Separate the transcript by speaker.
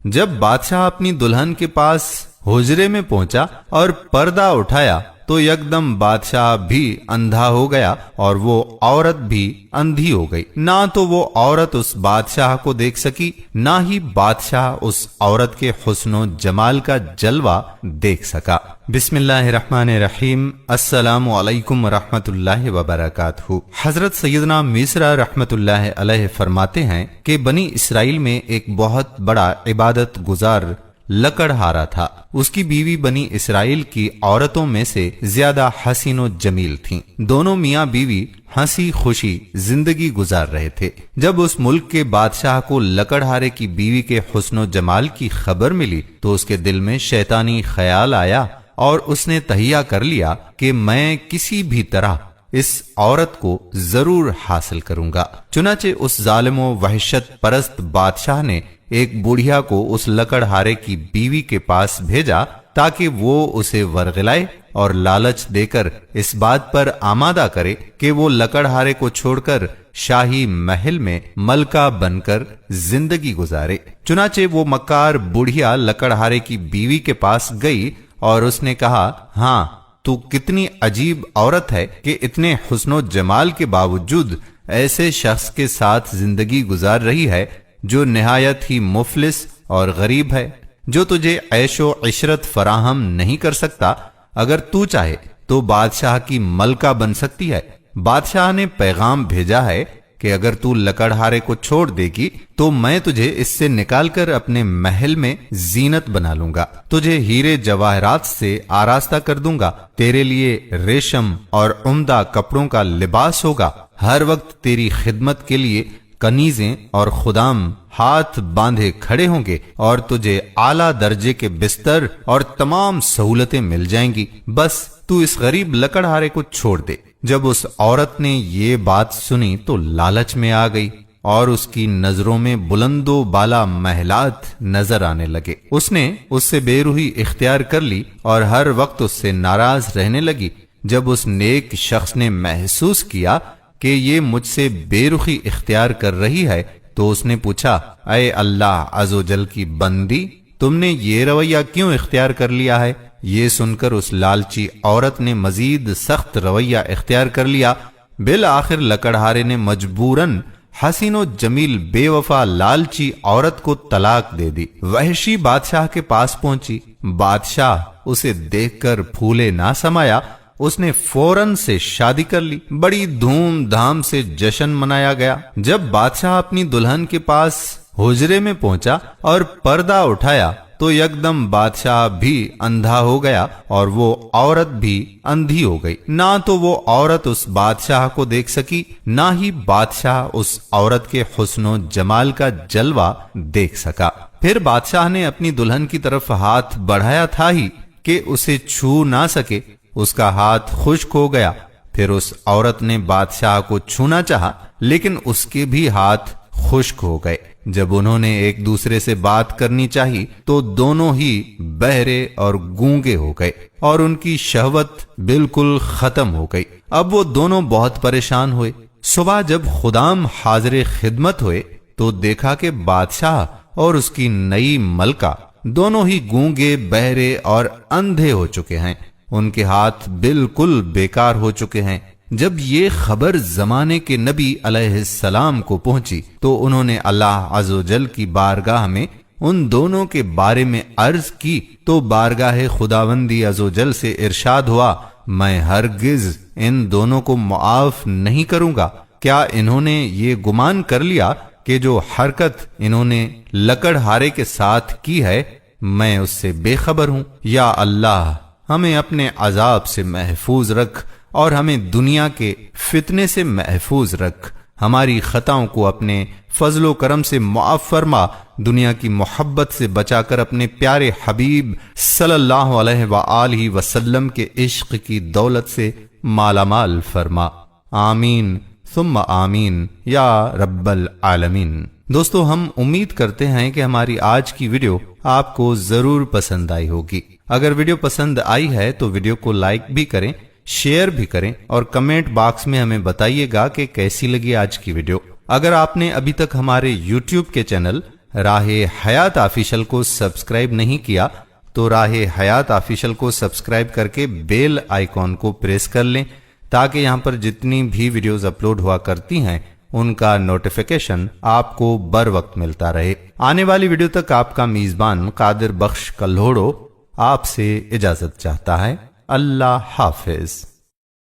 Speaker 1: जब बादशाह अपनी दुल्हन के पास हुजरे में पहुंचा और पर्दा उठाया तो यकदम बादशाह भी अंधा हो गया और वो औरत भी अंधी हो गई। ना तो वो औरत उस बादशाह को देख सकी, ना ही बादशाह उस औरत के हुस्नो जमाल का जलवा देख सका। बिस्मिल्लाहिर्रहमानिर्रहीम। अस्सलामु अलैकुम रहमतुल्लाहि व बरकातहू। हजरत सैयदना मिस्रा रहमतुल्लाहि अलैहि फरमाते हैं कि बनी इसराइल में एक बहुत बड़ा इबादत गुजार लकड़हारा था। उसकी बीवी बनी इसराइल की औरतों में से ज्यादा हसीन व जमील थीं। दोनों मियाँ बीवी हंसी खुशी जिंदगी गुजार रहे थे। जब उस मुल्क के बादशाह को लकड़हारे की बीवी के हुस्न व जमाल की खबर मिली तो उसके दिल में शैतानी ख्याल आया और उसने तहिया कर लिया कि मैं किसी भी तरह इस औरत को जरूर हासिल करूंगा। चुनाचे उस जालिमो वहशत परस्त बादशाह ने एक बुढ़िया को उस लकड़हारे की बीवी के पास भेजा ताकि वो उसे वरगलाए और लालच देकर इस बात पर आमादा करे कि वो लकड़हारे को छोड़कर शाही महल में मलका बनकर जिंदगी गुजारे। चुनाचे वो मक्कार बुढ़िया लकड़हारे की बीवी के पास गई और उसने कहा, हाँ, तू कितनी अजीब औरत है कि इतने हुस्नो जमाल के बावजूद ऐसे शख्स के साथ जिंदगी गुजार रही है जो निहायत ही मुफलिस और गरीब है, जो तुझे ऐशो इशरत फराहम नहीं कर सकता। अगर तू चाहे तो बादशाह की मलका बन सकती है। बादशाह ने पैगाम भेजा है कि अगर तू लकड़हारे को छोड़ देगी तो मैं तुझे इससे निकालकर अपने महल में जीनत बना लूंगा, तुझे हीरे जवाहरात से आरास्ता कर दूंगा, तेरे लिए रेशम और उम्दा कपड़ों का लिबास होगा, हर वक्त तेरी खिदमत के लिए कनीजें और खुदाम हाथ बांधे खड़े होंगे और तुझे आला दर्जे के बिस्तर और तमाम सहूलतें मिल जाएंगी। बस तू इस गरीब लकड़हारे को छोड़ दे। जब उस औरत ने ये बात सुनी तो लालच में आ गई और उसकी नजरों में बुलंदो बाला महलात नजर आने लगे। उसने उससे बेरूही इख्तियार कर ली और हर वक्त उससे नाराज रहने लगी। जब उस नेक शख्स ने महसूस किया कि ये मुझसे बेरुखी इख्तियार कर रही है तो उसने पूछा, ऐ अल्लाह अज़्ज़वजल की बंदी, तुमने ये रवैया क्यों इख्तियार कर लिया है? ये सुनकर उस लालची औरत ने मजीद सख्त रवैया इख्तियार कर लिया। बिल आखिर लकड़हारे ने मजबूरन हसीनो जमील बेवफा लालची औरत को तलाक दे दी। वहशी बादशाह के पास पहुंची। बादशाह उसे देखकर फूले ना समाया। उसने फौरन से शादी कर ली। बड़ी धूमधाम से जश्न मनाया गया। जब बादशाह अपनी दुल्हन के पास हुजरे में पहुंचा और पर्दा उठाया तो यकदम बादशाह भी अंधा हो गया और वो औरत भी अंधी हो गई। ना तो वो औरत उस बादशाह को देख सकी, ना ही बादशाह उस औरत के हुस्नो जमाल का जलवा देख सका। फिर बादशाह ने अपनी दुल्हन की तरफ हाथ बढ़ाया था ही कि उसे छू ना सके। उसका हाथ खुश्क हो गया। फिर उस औरत ने बादशाह को छूना चाहा लेकिन उसके भी हाथ खुश्क हो गए। जब उन्होंने एक दूसरे से बात करनी चाही तो दोनों ही बहरे और गूंगे हो गए और उनकी शहवत बिल्कुल खत्म हो गई। अब वो दोनों बहुत परेशान हुए। सुबह जब खुदाम हाजिर खिदमत हुए तो देखा कि बादशाह और उसकी नई मलका दोनों ही गूंगे, बहरे और अंधे हो चुके हैं। उनके हाथ बिल्कुल बेकार हो चुके हैं। जब ये खबर जमाने के नबी अलैहिस्सलाम को पहुंची तो उन्होंने अल्लाह अज़्ज़वजल की बारगाह में उन दोनों के बारे में अर्ज की तो बारगाह खुदावंदी अज़्ज़वजल से इरशाद हुआ, मैं हरगिज इन दोनों को मुआफ नहीं करूंगा। क्या इन्होंने ये गुमान कर लिया कि जो हरकत इन्होंने लकड़हारे के साथ की है मैं उससे बेखबर हूं? या अल्लाह, हमें अपने अजाब से महफूज रख और हमें दुनिया के फितने से महफूज रख। हमारी खताओं को अपने फजलो करम से मुआफ फरमा। दुनिया की मोहब्बत से बचाकर अपने प्यारे हबीब सल्लल्लाहु अलैहि वसल्लम के इश्क की दौलत से मालामाल फरमा। आमीन सुम्मा आमीन या रब्बल आलमीन। दोस्तों, हम उम्मीद करते हैं कि हमारी आज की वीडियो आपको जरूर पसंद आई होगी। अगर वीडियो पसंद आई है तो वीडियो को लाइक भी करें, शेयर भी करें और कमेंट बॉक्स में हमें बताइएगा कि कैसी लगी आज की वीडियो। अगर आपने अभी तक हमारे YouTube के चैनल راہ حیات آفیشل کو سبسکرائب نہیں کیا تو راہ حیات آفیشل کو سبسکرائب کر کے بیل آئیکن کو پریس کر لیں تاکہ یہاں پر جتنی بھی ویڈیوز اپلوڈ ہوا کرتی ہیں ان کا نوٹیفیکیشن آپ کو بر وقت ملتا رہے۔ آنے والی ویڈیو تک آپ کا میزبان قادر بخش کلہوڑو آپ سے اجازت چاہتا ہے۔ اللہ حافظ۔